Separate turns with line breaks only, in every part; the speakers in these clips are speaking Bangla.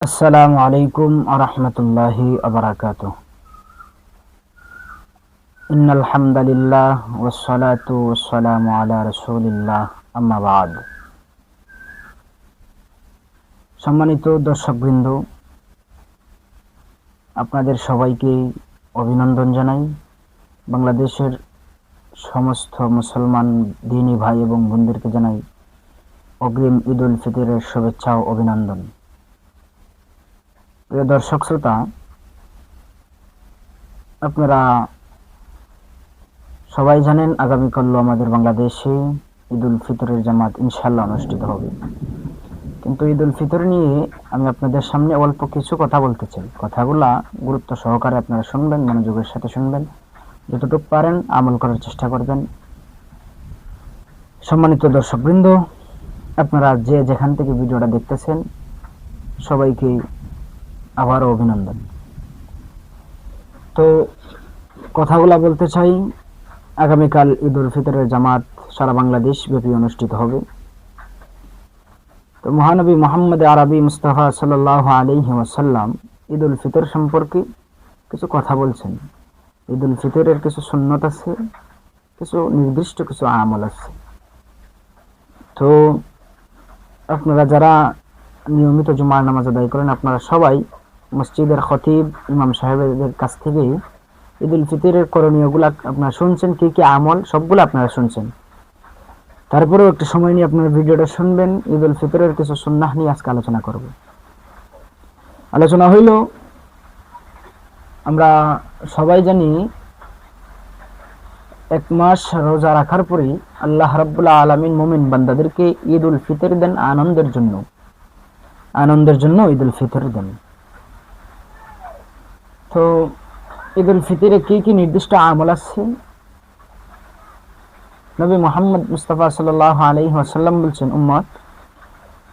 আসসালামু আলাইকুম আরহামতুল্লাহি আবরাকাতুহ। ইন্নাল হামদালিল্লাহ ওয়াসসালাতু ওয়াসসালামু আলা রাসূলিল্লাহ আম্মা বা'দ। সম্মানিত দর্শকবৃন্দ, আপনাদের সবাইকে অভিনন্দন জানাই। বাংলাদেশের সমস্ত মুসলমান দিনী ভাই এবং বোনদেরকে জানাই অগ্রিম ঈদ উল ফিতরের শুভেচ্ছা ও অভিনন্দন। প্রিয় দর্শক শ্রোতা, আপনারা সবাই জানেন আগামীকাল আমাদের বাংলাদেশে ঈদ উল ফিতরের জামাত ইনশাআল্লাহ অনুষ্ঠিত হবে। কিন্তু ঈদ উল ফিতর নিয়ে আমি আপনাদের সামনে অল্প কিছু কথা বলতে চাই। কথাগুলা গুরুত্ব সহকারে আপনারা শুনবেন, মনোযোগের সাথে শুনবেন, যতটুকু পারেন আমল করার চেষ্টা করবেন। সম্মানিত দর্শকবৃন্দ, আপনারা যে যেখান থেকে ভিডিওটা দেখতেছেন সবাইকে আবারও অভিনন্দন। তো কথাগুলা বলতে চাই, আগামীকাল ঈদ উল ফিতরের জামাত সারা বাংলাদেশ ব্যাপী অনুষ্ঠিত হবে। তো মহানবী মুহাম্মদ আরবি মুস্তাফা সাল্লাল্লাহু আলাইহি ওয়াসাল্লাম ঈদ উল ফিতর সম্পর্কে কিছু কথা বলছেন। ঈদ উল ফিতরের কিছু সুন্নত আছে, কিছু নির্দিষ্ট কিছু আমল আছে। তো আপনারা যারা নিয়মিত জুমার নামাজ আদায় করেন, আপনারা সবাই মসজিদের খতিব ইমাম সাহেবের কাছ থেকে ঈদ উল ফিতরের করণীয়গুলো আপনারা শুনছেন, কি কি আমল সবগুলো আপনারা শুনছেন। তারপরেও একটু সময় নিয়ে আপনারা ভিডিওটা শুনবেন। ঈদ উল ফিতরের কিছু সুন্নাহ নিয়ে আজকে আলোচনা করব। আলোচনা হইল, আমরা সবাই জানি এক মাস রোজা রাখার পরে আল্লাহ রাব্বুল আলামিন মুমিন বান্দাদেরকে ঈদ উল ফিতর দেন আনন্দের জন্য ঈদ উল ফিতর দেন। তো ঈদ উল ফিতরে কি কি নির্দিষ্ট আমল আছে? নবী মুহাম্মদ মুস্তাফা সাল্লাল্লাহু আলাইহি ওয়াসাল্লাম বলছেন, উম্মত,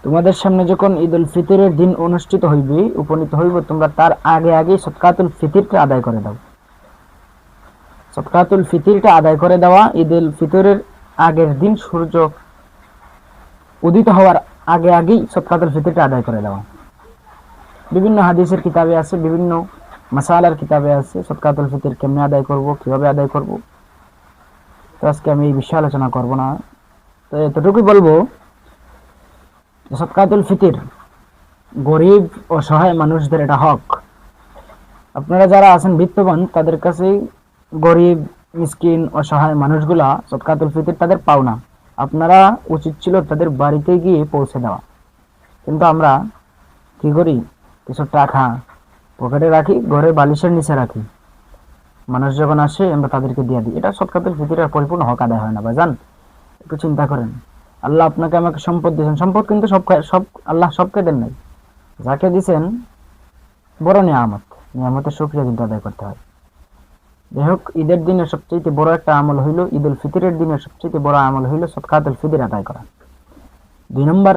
তোমাদের সামনে যখন ঈদ উল ফিতরের দিন অনুষ্ঠিত হইবে, উপনীত হইব, তোমরা তার আগে সদকাতুল ফিতরটা আদায় করে দাও। সদকাতুল ফিতরটা আদায় করে দেওয়া, ঈদ উল ফিতরের আগের দিন সূর্য উদিত হওয়ার আগেই সদকাতুল ফিতরটা আদায় করে দেওয়া। বিভিন্ন হাদিসের কিতাবে আছে, বিভিন্ন মাসালার কিতাবে আছে সদকাতুল ফিতর কেমনে আদায় করব, কিভাবে আদায় করব। তো আজকে আমি এই বিষয়ে আলোচনা করব না। তো এতটুকুই বলবো, সদকাতুল ফিতর গরিব অসহায় মানুষদের এটা হক। আপনারা যারা আছেন বিত্তবান, তাদের কাছে গরিব মিসকিন অসহায় মানুষগুলা সদকাতুল ফিতর তাদের পাওনা। আপনারা উচিত ছিল তাদের বাড়িতে গিয়ে পৌঁছে দেওয়া। কিন্তু আমরা কি করি, কিছু টাকা পকেটে রাখি, ঘরে বালিশের নিচে রাখি, মানুষ যখন আসে আমরা তাদেরকে দিয়ে দিই। এটা সদকাতুল ফিতরের পরিপূর্ণ হক আদায় হয় না। ভাইজান, একটু চিন্তা করেন। আল্লাহ আপনাকে আমাকে সম্পদ দিয়েছেন, সম্পদ কিন্তু সব আল্লাহ সবকে দেন নাই। যাকে দিয়েছেন বড় নিয়ামতের শুকরিয়া কিন্তু আদায় করতে হয়। যাই হোক, ঈদের দিনের সবচেয়ে বড় একটা আমল হইল, ঈদ উল ফিতরের দিনের সবচেয়ে বড় আমল হইল সদকাতুল ফিতর আদায় করা। 2 নম্বর,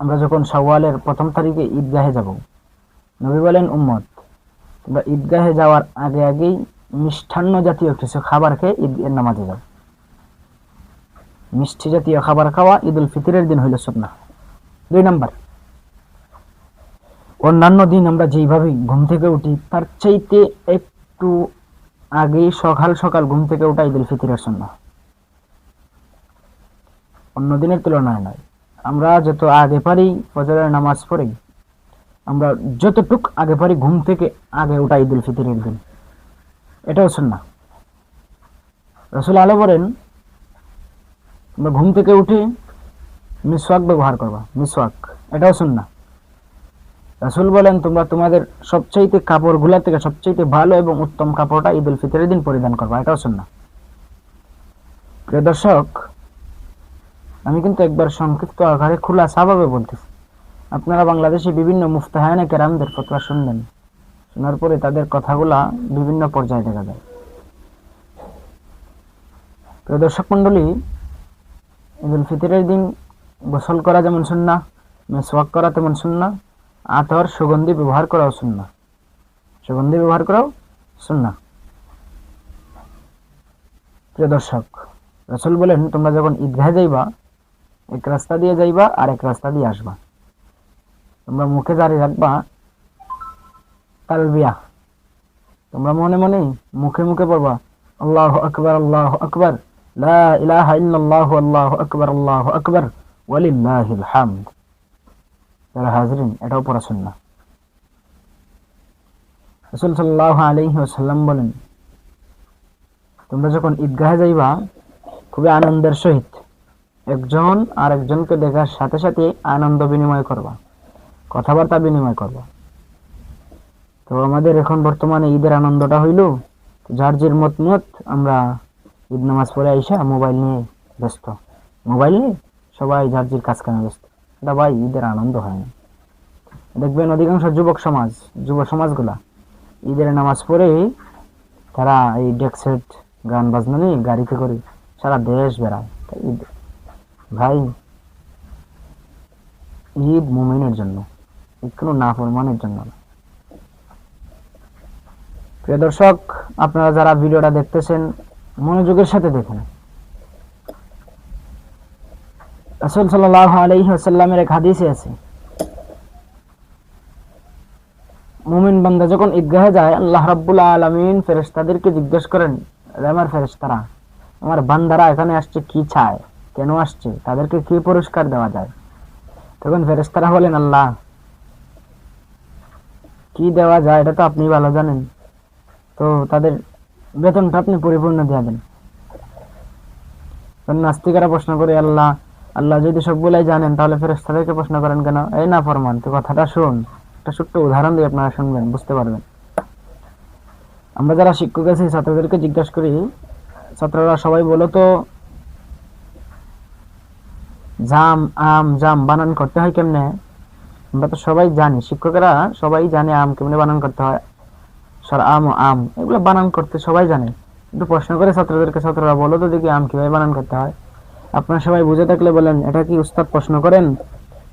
আমরা যখন শাওয়ালের প্রথম তারিখে ঈদগাহে যাব, নবী বলেন, উম্মত, তোমরা ঈদগাহে যাওয়ার আগেই মিষ্টান্ন জাতীয় কিছু খাবার খেয়ে ঈদের নামাজে যাও। মিষ্টি জাতীয় খাবার খাওয়া ঈদ উল ফিতরের দিন হইল সুন্নাহ। 2 নম্বর, অন্যান্য দিন আমরা যেইভাবে ঘুম থেকে উঠি তার চাইতে একটু আগে সকাল ঘুম থেকে ওঠা ঈদ উল ফিতরের সুন্নাহ, অন্য দিনের তুলনায় নয়। আমরা যত আগে পারি ফজরের নামাজ পড়ে, আমরা যতটুক আগে পারি ঘুম থেকে আগে ওঠা ঈদ উল ফিতরের দিন, এটাও সুন্নাহ। রাসূল আলো বলেন, আমরা ঘুম থেকে উঠে মিসওয়াক ব্যবহার করবা, মিসওয়াক, এটাও সুন্নাহ। রাসূল বলেন, তোমরা তোমাদের সবচাইতে কাপড়গুলা থেকে সবচাইতে ভালো এবং উত্তম কাপড়টা ঈদ উল ফিতরের দিন পরিধান করবা, এটাও সুন্নাহ। প্রিয় দর্শক, আমি কিন্তু একবার সংক্ষিপ্ত আকারে খোলাসাভাবে বলতেছি। আপনারা বাংলাদেশে বিভিন্ন মুফতাহানে কেরামদের ফতোয়া শুনবেন, শোনার পরে তাদের কথাগুলা বিভিন্ন পর্যায়ে দেখা যায়। প্রিয় দর্শক মন্ডলী, ঈদ উল ফিতরের দিন গোসল করা যেমন সুন্নাহ, মিসওয়াক করা তেমন সুন্নাহ, আতর সুগন্ধি ব্যবহার করাও সুন্নাহ, প্রিয় দর্শক, রাসূল বলেন, তোমরা যখন ঈদগাহে যাইবা, এক রাস্তা দিয়ে যাইবা আর এক রাস্তা দিয়ে আসবা। তোমরা মুখে জারি রাখবা তালবিয়া, তোমরা মনে মনে মুখে মুখে পড়বা আল্লাহু আকবার আল্লাহু আকবার, লা ইলাহা ইল্লাল্লাহু আল্লাহু আকবার ওয়ালিল্লাহিল হামদ। যারা হাজরিন, এটাও পড়া সুন্নাহ। রাসূল সাল্লাল্লাহু আলাইহি ওয়াসাল্লাম বলেন, তোমরা যখন ঈদগাহে যাইবা খুবই আনন্দের সহিত একজন আর একজনকে দেখার সাথে সাথে আনন্দ বিনিময় করবা, কথাবার্তা বিনিময় করবা। তো আমাদের এখন বর্তমানে ঈদের আনন্দটা হইল যার যার মত আমরা ঈদ নামাজ পড়ে আইসা মোবাইল নিয়ে ব্যস্ত, মোবাইল নিয়ে সবাই যার যার কাজ কামে ব্যস্ত। এটা ভাই ঈদের আনন্দ হয় না। দেখবেন অধিকাংশ যুব সমাজগুলা ঈদের নামাজ পড়ে তারা এই ডেক সেট গান বাজনা নিয়ে গাড়িতে করে সারা দেশ বেড়ায়। ভাই ঈদ মুমিনের জন্য, ঈদ কোনো নাফরমানের জন্য না। প্রিয় দর্শক, আপনারা যারা ভিডিওটা দেখতেছেন মনোযোগের সাথে দেখুন। রাসূল সাল্লাল্লাহু আলাইহি ওয়াসাল্লামের এক হাদিসে আছে, মুমিন বান্দা যখন ঈদগাহে যায় আল্লাহ রাব্বুল আলামিন ফেরেশতাদেরকে জিজ্ঞেস করেন, আমার ফেরেশতারা, আমার বান্দারা এখানে আসছে কি চায়, কেন আসছে, তাদেরকে কি পুরস্কার দেওয়া যায়? তখন ফেরেশতারা বলেন, আল্লাহ কি দেওয়া যায় এটা তো আপনি ভালো জানেন, তো তাদের বেতনটা আপনি পরিপূর্ণ দিয়ে দেন। নাস্তিকেরা প্রশ্ন করে, আল্লাহ যদি সবগুলাই জানেন তাহলে ফেরেশতাদেরকে প্রশ্ন করেন কেন? এই না ফরমান, তো কথাটা শুন, একটা ছোট্ট উদাহরণ দিয়ে আপনারা শুনবেন, বুঝতে পারবেন। আমরা যারা শিক্ষক আছি ছাত্রদেরকে জিজ্ঞাসা করি, ছাত্ররা সবাই বলো তো জাম বানান করতে হয় কেমনে? আমরা তো সবাই জানি, শিক্ষকেরা সবাই জানে আম কেমনে বানান করতে হয়, আম এগুলো বানান করতে সবাই জানে। কিন্তু প্রশ্ন করে ছাত্রদেরকে, ছাত্ররা বলো তো দেখি আম কিভাবে বানান করতে হয়। আপনারা সবাই বুঝে থাকলে বলেন, এটা কি উস্তাদ প্রশ্ন করেন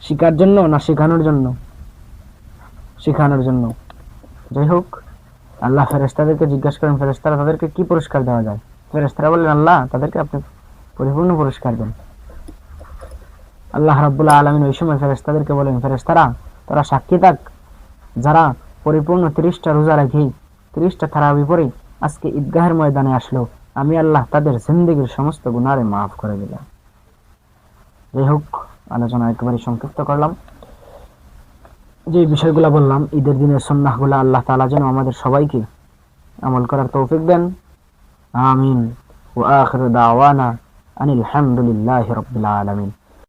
শিখার জন্য না শেখানোর জন্য? শেখানোর জন্য। যাই হোক, আল্লাহ ফেরেশতাদেরকে জিজ্ঞাসা করেন ফেরেশতারা তাদেরকে কি পুরস্কার দেওয়া যায়? ফেরেশতারা বললেন, আল্লাহ তাদেরকে আপনি পরিপূর্ণ পুরস্কার দেন। আল্লাহ রাব্বুল আলামিন ওই সময় ফেরেশতাদেরকে বলেন, ফেরেশতারা তোরা সাক্ষী থাক, যারা পরিপূর্ণ 30টা রোজা রাখি 30টা তারাবি পড়ে আজকে ঈদগাহের ময়দানে আসলো, আমি আল্লাহ তাদের জিন্দেগীর সমস্ত গুনাহ মাফ করে দিলাম। যাই হোক, আলোচনা একেবারে সংক্ষিপ্ত করলাম। যে বিষয়গুলো বললাম ঈদের দিনের সুন্নাহগুলো আল্লাহ তাআলা যেন আমাদের সবাইকে আমল করার তৌফিক দেন। আমিন। ওয়া আখিরু দাওয়ানা আনিল হামদুলিল্লাহি রাব্বিল আলামিন।